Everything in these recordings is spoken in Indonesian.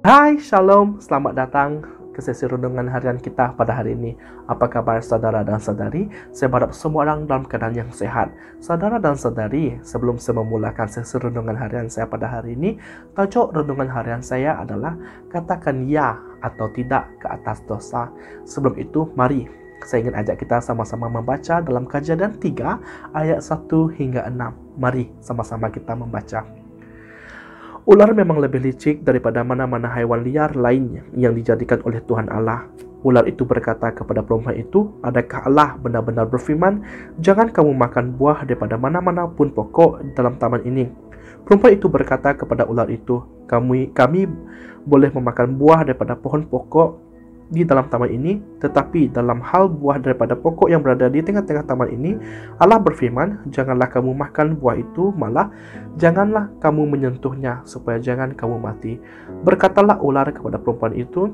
Hai, Shalom, selamat datang ke sesi renungan harian kita pada hari ini. Apa kabar saudara dan saudari? Saya berharap semua orang dalam keadaan yang sehat. Saudara dan saudari, sebelum saya memulakan sesi renungan harian saya pada hari ini, tajuk renungan harian saya adalah katakan ya atau tidak ke atas dosa. Sebelum itu, mari saya ingin ajak kita sama-sama membaca dalam Kejadian 3 ayat 1 hingga 6. Mari sama-sama kita membaca. Ular memang lebih licik daripada mana-mana haiwan liar lainnya yang dijadikan oleh Tuhan Allah. Ular itu berkata kepada perempuan itu, "Adakah Allah benar-benar berfirman, jangan kamu makan buah daripada mana-mana pun pokok dalam taman ini?" Perempuan itu berkata kepada ular itu, Kami boleh memakan buah daripada pohon pokok di dalam taman ini, tetapi dalam hal buah daripada pokok yang berada di tengah-tengah taman ini, Allah berfirman, janganlah kamu makan buah itu, malah janganlah kamu menyentuhnya, supaya jangan kamu mati. Berkatalah ular kepada perempuan itu,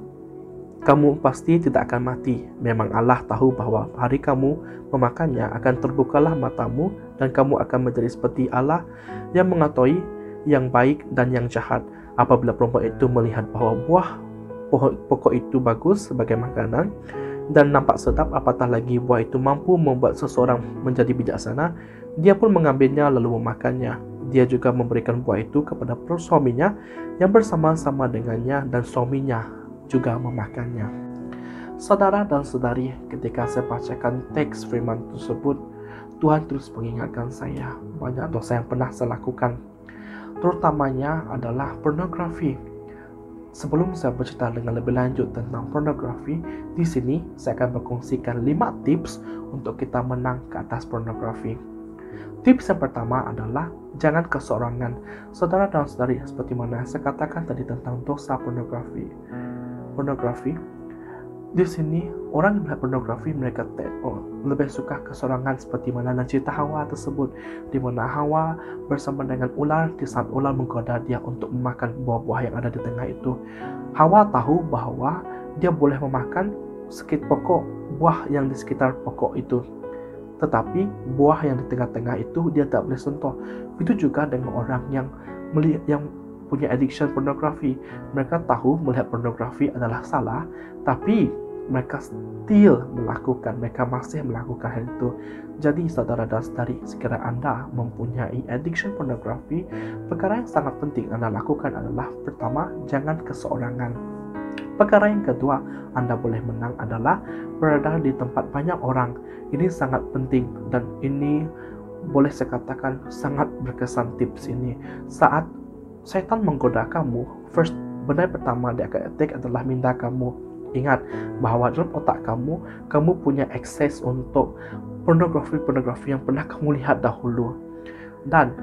kamu pasti tidak akan mati. Memang Allah tahu bahwa hari kamu memakannya akan terbukalah matamu, dan kamu akan menjadi seperti Allah yang mengetahui yang baik dan yang jahat. Apabila perempuan itu melihat bahwa buah pokok itu bagus sebagai makanan dan nampak sedap, apatah lagi buah itu mampu membuat seseorang menjadi bijaksana, dia pun mengambilnya lalu memakannya. Dia juga memberikan buah itu kepada suaminya yang bersama-sama dengannya, dan suaminya juga memakannya. Saudara dan saudari, ketika saya bacakan teks firman tersebut, Tuhan terus mengingatkan saya banyak dosa yang pernah saya lakukan, terutamanya adalah pornografi. Sebelum saya bercerita dengan lebih lanjut tentang pornografi, di sini saya akan berkongsikan 5 tips untuk kita menang ke atas pornografi. Tips yang pertama adalah jangan kesorangan. Saudara dan saudari, seperti mana saya katakan tadi tentang dosa pornografi. Di sini orang yang melihat pornografi, mereka lebih suka kesorangan, seperti mana dalam cerita Hawa tersebut, di mana Hawa bersama dengan ular, di saat ular menggoda dia untuk memakan buah-buah yang ada di tengah itu. Hawa tahu bahwa dia boleh memakan sedikit pokok buah yang di sekitar pokok itu, tetapi buah yang di tengah-tengah itu dia tak boleh sentuh. Itu juga dengan orang yang punya addiction pornografi. Mereka tahu melihat pornografi adalah salah, tapi mereka masih melakukan hal itu. Jadi saudara dan saudari, sekiranya Anda mempunyai addiction pornografi, perkara yang sangat penting Anda lakukan adalah, pertama, jangan keseorangan. Perkara yang kedua Anda boleh menang adalah berada di tempat banyak orang. Ini sangat penting, dan ini boleh saya katakan sangat berkesan tips ini. Saat setan menggoda kamu, benda pertama dia akan attack adalah minda kamu. Ingat bahwa dalam otak kamu punya akses untuk pornografi yang pernah kamu lihat dahulu. Dan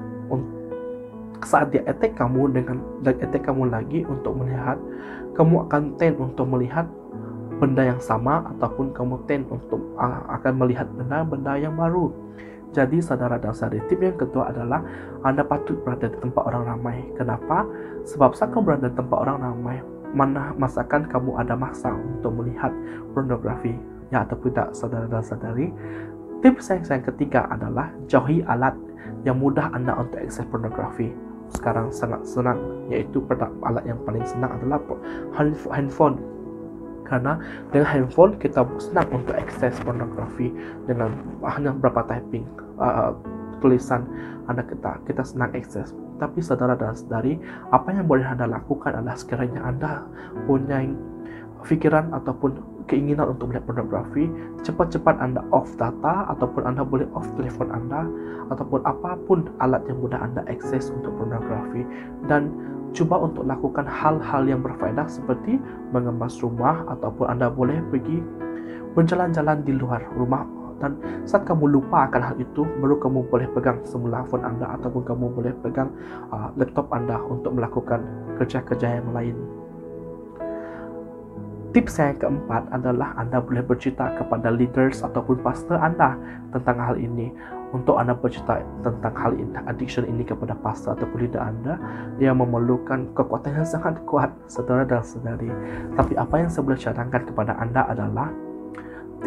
saat dia attack kamu dan attack kamu lagi untuk melihat, kamu akan tend untuk melihat benda yang sama, ataupun kamu tend untuk akan melihat benda-benda yang baru. Jadi saudara dan saudari, tip yang kedua adalah Anda patut berada di tempat orang ramai. Kenapa? Sebab saat kamu berada di tempat orang ramai, masakan kamu ada masa untuk melihat pornografi, ya atau tidak saudara dan saudari. Tips yang ketiga adalah jauhi alat yang mudah Anda untuk akses pornografi. Sekarang sangat senang, yaitu alat yang paling senang adalah handphone. Karena dengan handphone kita senang untuk akses pornografi dengan hanya beberapa typing tulisan kita senang akses. Tapi saudara dan saudari, apa yang boleh Anda lakukan adalah, sekiranya Anda punya pikiran ataupun keinginan untuk melihat pornografi, cepat-cepat Anda off data, ataupun Anda boleh off telepon Anda, ataupun apapun alat yang mudah Anda akses untuk pornografi, dan coba untuk lakukan hal-hal yang berfaedah seperti mengemas rumah, ataupun Anda boleh pergi berjalan-jalan di luar rumah. Dan saat kamu lupa akan hal itu, baru kamu boleh pegang semula phone Anda, ataupun kamu boleh pegang laptop Anda untuk melakukan kerja-kerja yang lain. Tips yang keempat adalah Anda boleh bercerita kepada leaders ataupun pastor Anda tentang hal ini. Untuk Anda bercerita tentang hal ini, addiction ini, kepada pastor ataupun leader Anda, yang memerlukan kekuatan yang sangat kuat, saudara dan saudari. Tapi apa yang saya boleh cadangkan kepada Anda adalah,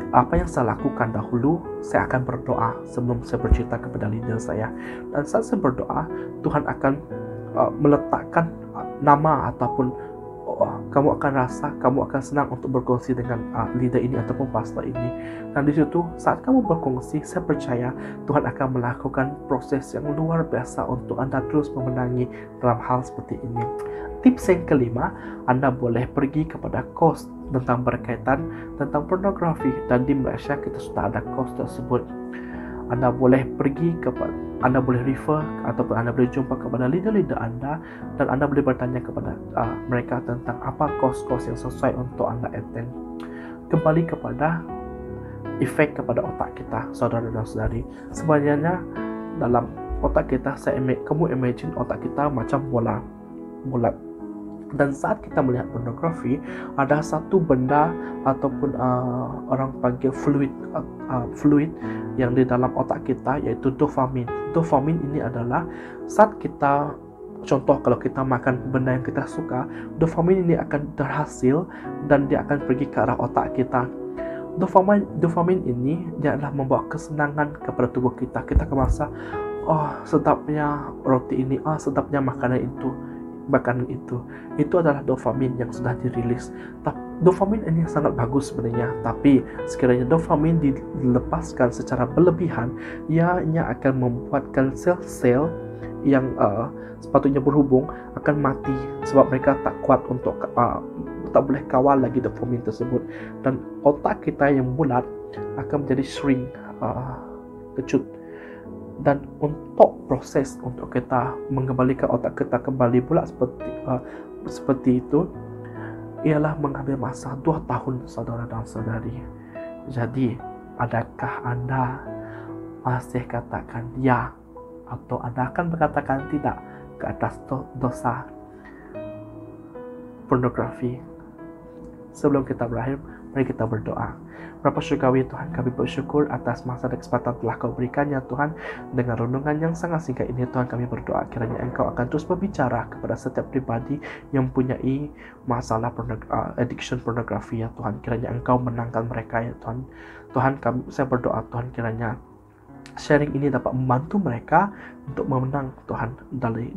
apa yang saya lakukan dahulu, saya akan berdoa sebelum saya bercerita kepada leader saya. Dan saat saya berdoa, Tuhan akan meletakkan nama ataupun kamu akan rasa, kamu akan senang untuk berkongsi dengan leader ini ataupun pastor ini. Dan di situ saat kamu berkongsi, saya percaya Tuhan akan melakukan proses yang luar biasa untuk Anda terus memenangi dalam hal seperti ini. Tips yang kelima, Anda boleh pergi kepada course tentang berkaitan tentang pornografi, dan di Malaysia kita sudah ada course tersebut. Anda boleh pergi kepada, Anda boleh refer ataupun Anda boleh jumpa kepada leader-leader Anda, dan Anda boleh bertanya kepada mereka tentang apa course-course yang sesuai untuk Anda attend. Kembali kepada efek kepada otak kita, saudara dan saudari. Sebenarnya dalam otak kita, kamu imagine otak kita macam bola bulat. Dan saat kita melihat pornografi, ada satu benda ataupun orang panggil fluid yang di dalam otak kita, yaitu dopamin. Dopamin ini adalah saat kita, contoh kalau kita makan benda yang kita suka, dopamin ini akan terhasil dan dia akan pergi ke arah otak kita. Dopamin ini dia adalah membawa kesenangan kepada tubuh kita. Kita akan merasa, oh sedapnya roti ini, sedapnya makanan itu. Itu adalah dopamin yang sudah dirilis. Dopamin ini sangat bagus sebenarnya, tapi sekiranya dopamin dilepaskan secara berlebihan, ianya akan membuatkan sel-sel yang sepatutnya berhubung akan mati, sebab mereka tak kuat untuk tak boleh kawal lagi dopamin tersebut, dan otak kita yang bulat akan menjadi shrink, kecut. Dan untuk proses untuk kita mengembalikan otak kita kembali bulat seperti itu ialah mengambil masa 2 tahun, saudara dan saudari. Jadi, adakah Anda masih katakan ya, atau Anda akan berkatakan tidak ke atas dosa pornografi? Sebelum kita berakhir, mari kita berdoa. Bapa surgawi Tuhan, kami bersyukur atas masa dan kesempatan telah Kau berikan ya Tuhan. Dengan renungan yang sangat singkat ini Tuhan, kami berdoa kiranya Engkau akan terus berbicara kepada setiap pribadi yang mempunyai masalah addiction pornografi ya Tuhan. Kiranya Engkau menangkan mereka ya Tuhan. Saya berdoa Tuhan, kiranya sharing ini dapat membantu mereka untuk memenang Tuhan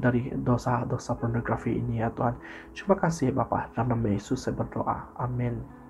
dari dosa-dosa pornografi ini ya Tuhan. Terima kasih Bapa, dalam nama Yesus saya berdoa. Amin.